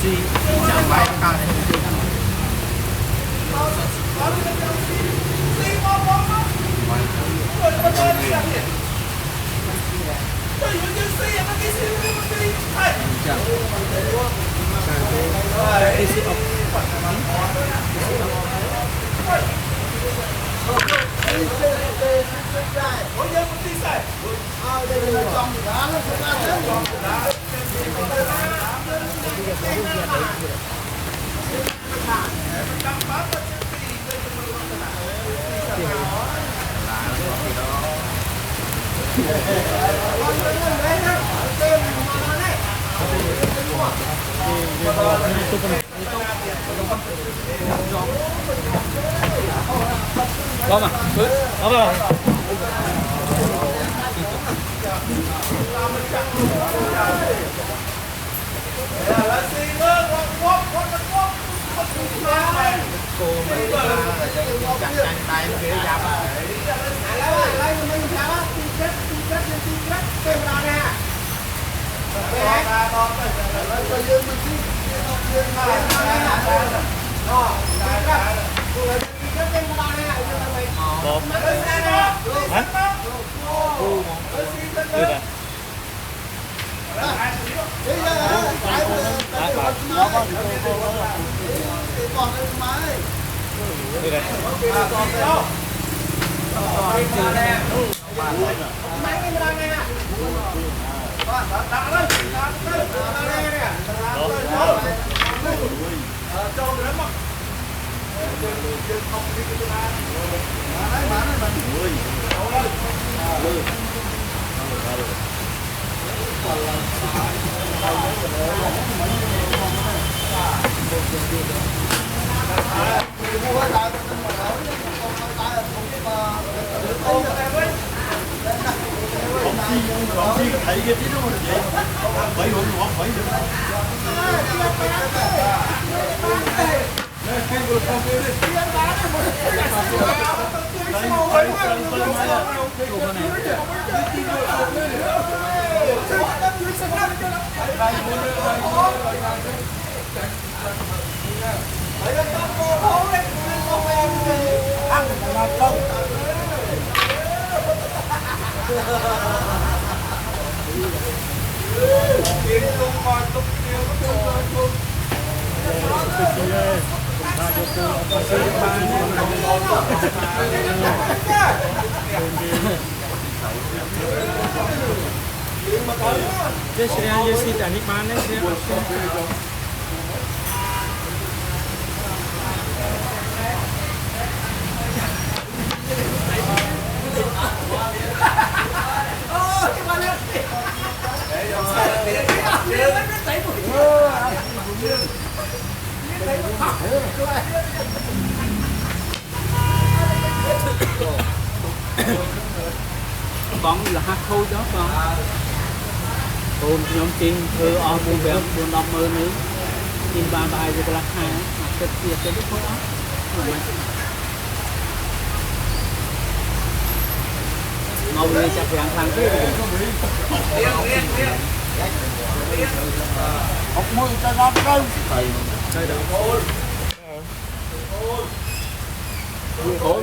Gì chẳng bay cao này có mà có rồi cô mình chặt tay tay nó kia ra mà thấy cái tí nó một vậy bảy hụt hoặc bảy được Dia sedang je si teknik mana dia? Con là hát thôi đó con. Ôn nhóm kinh thơ ở buôn béo buôn đọc mơ nữa. Nhìn ba bài về là hai mà kết tiệt cái đứt khối óc. Ngầu này chặt vàng thằng kia học môi cho nó đâu đây đâu khổ thôi khổ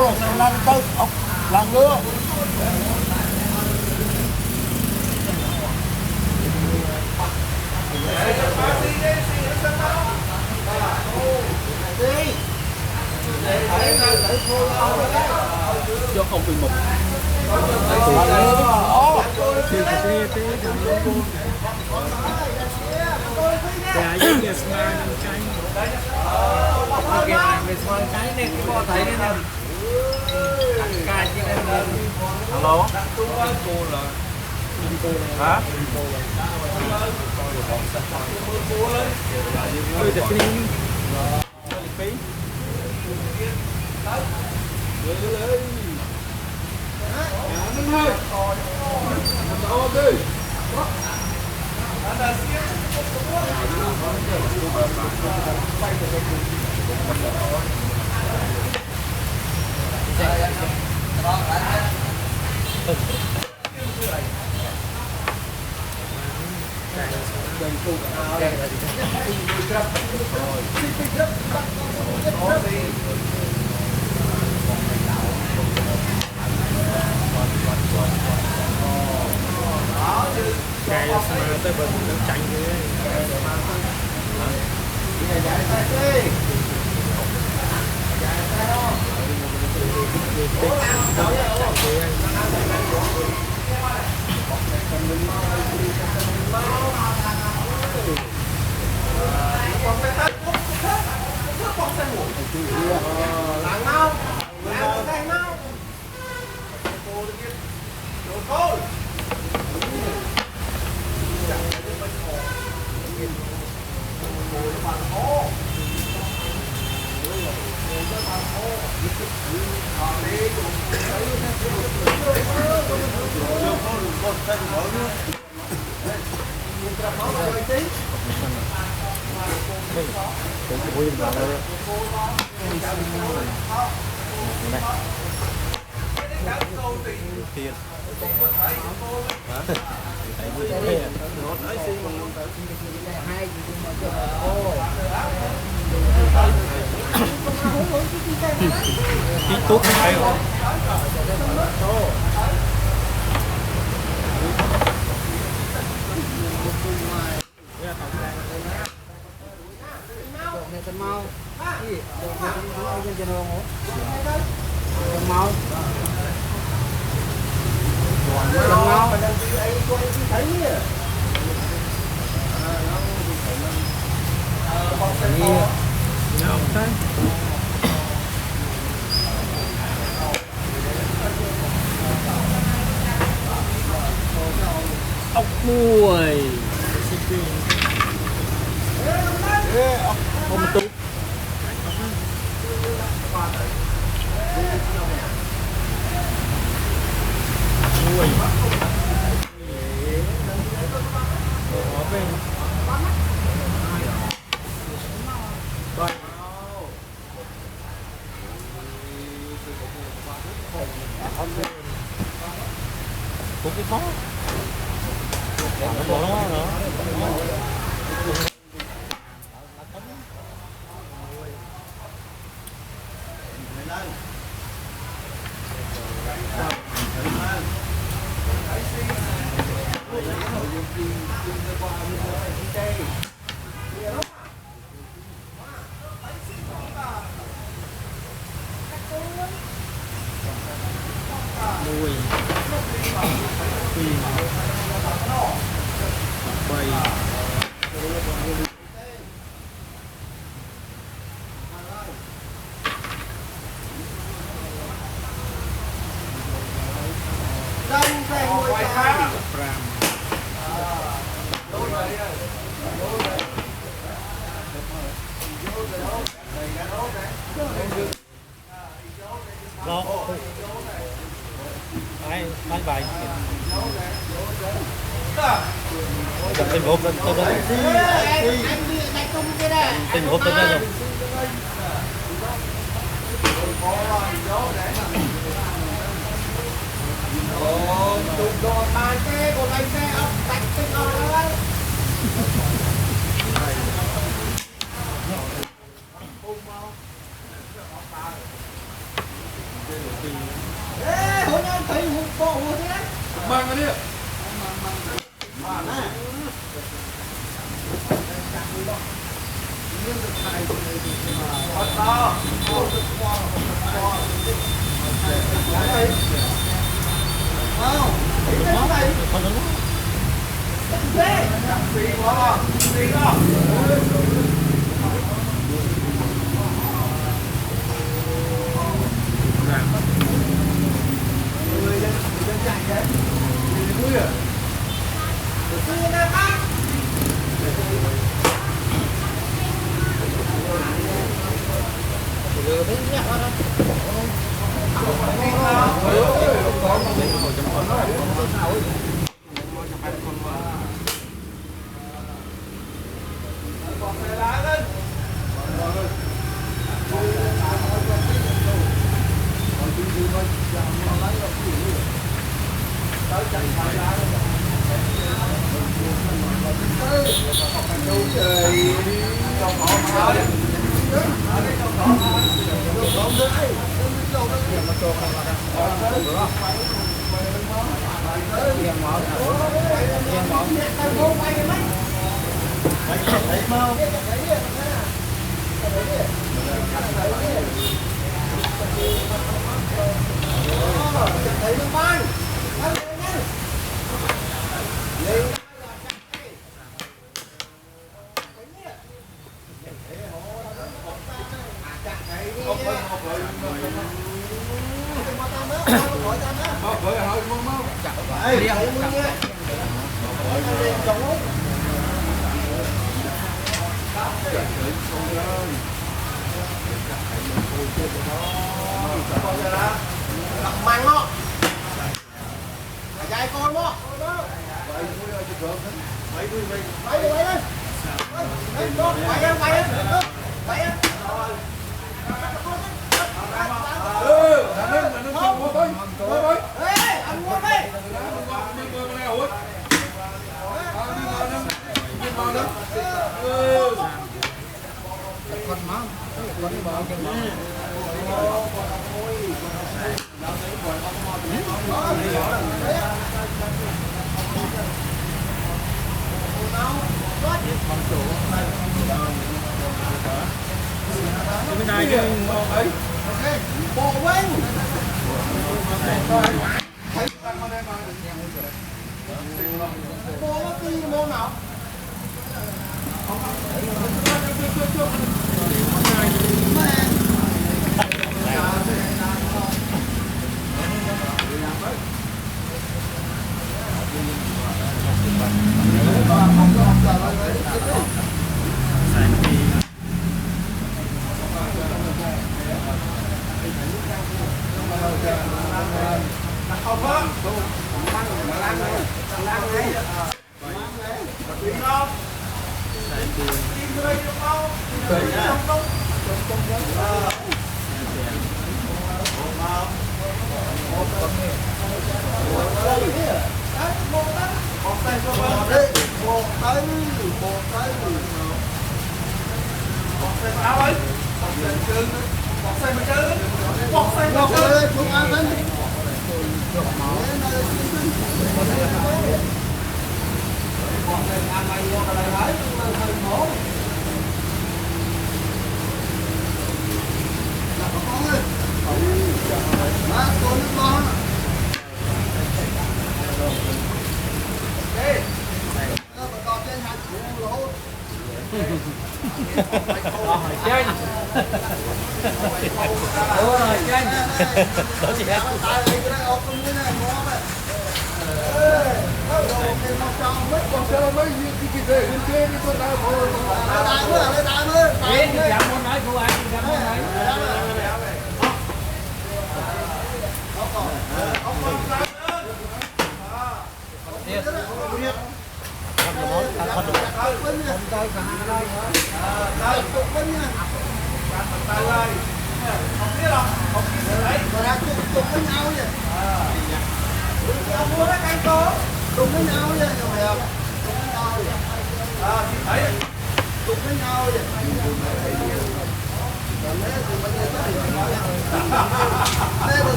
rồi sao làm tới ốc làm nữa cho không bị mục hello hả Cái mà tới bình nó chanh tí tốt hay không? Mau mau ốc muối không tốt muối cũng cái khó nó bỏ nó nữa mùi bầy lo ai bài gặp tình huống tôi đó tình huống tôi đó rồi mang cái đi. Măng đó. Dài con đó. Quay đi. Bên này chứ Bộ quên. Bộ có gì môn nào?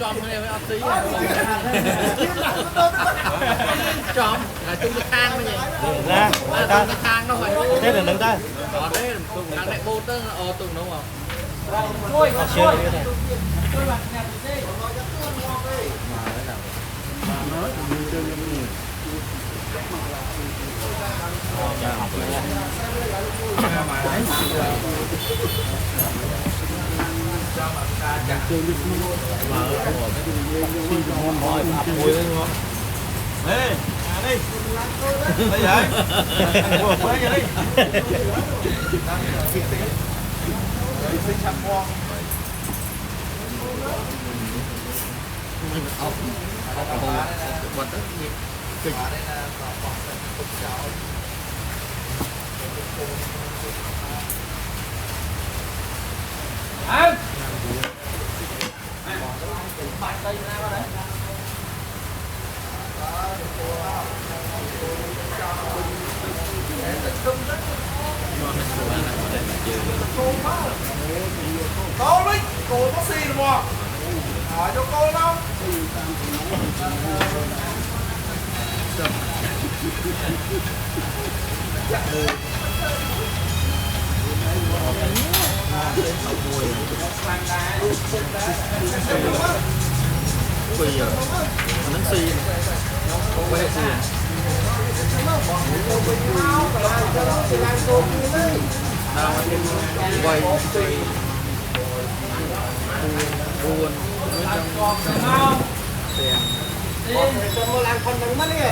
chom này mới ăn tí chom là chung cái thang mới nhỉ ra cái thang nó phải thế là đứng đây ở đấy thằng này bột đó tùng đúng không chưa như thế Ê, đi. Đây vậy. Ngồi quay vậy đi. Xin chặt quang. Cô đi, cô có xì rồi mà. Hỏi cho cô đâu. bây giờ nó xì quay xì quay buồn Một làng con đứng mất đi.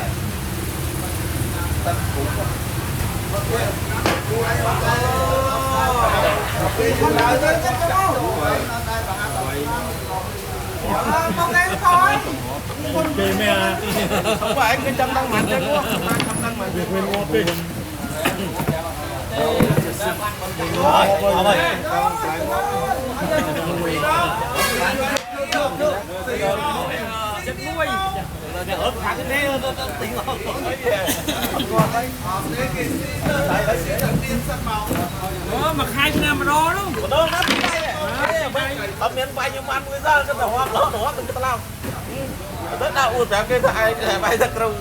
Con đang thôi. kì mẹ Không phải cái châm đang mạnh chứ không? Châm đang mạnh. việc nguyên ngon đi Ớt thẳng thế tính không? mà khai nam mà đo đúng Còn đâu nát tay ở miền bay nhưng mà ăn người ra cái đầu hoa nó từng cái lao. Tất đạo uổng ra cái thai bay ra cầu.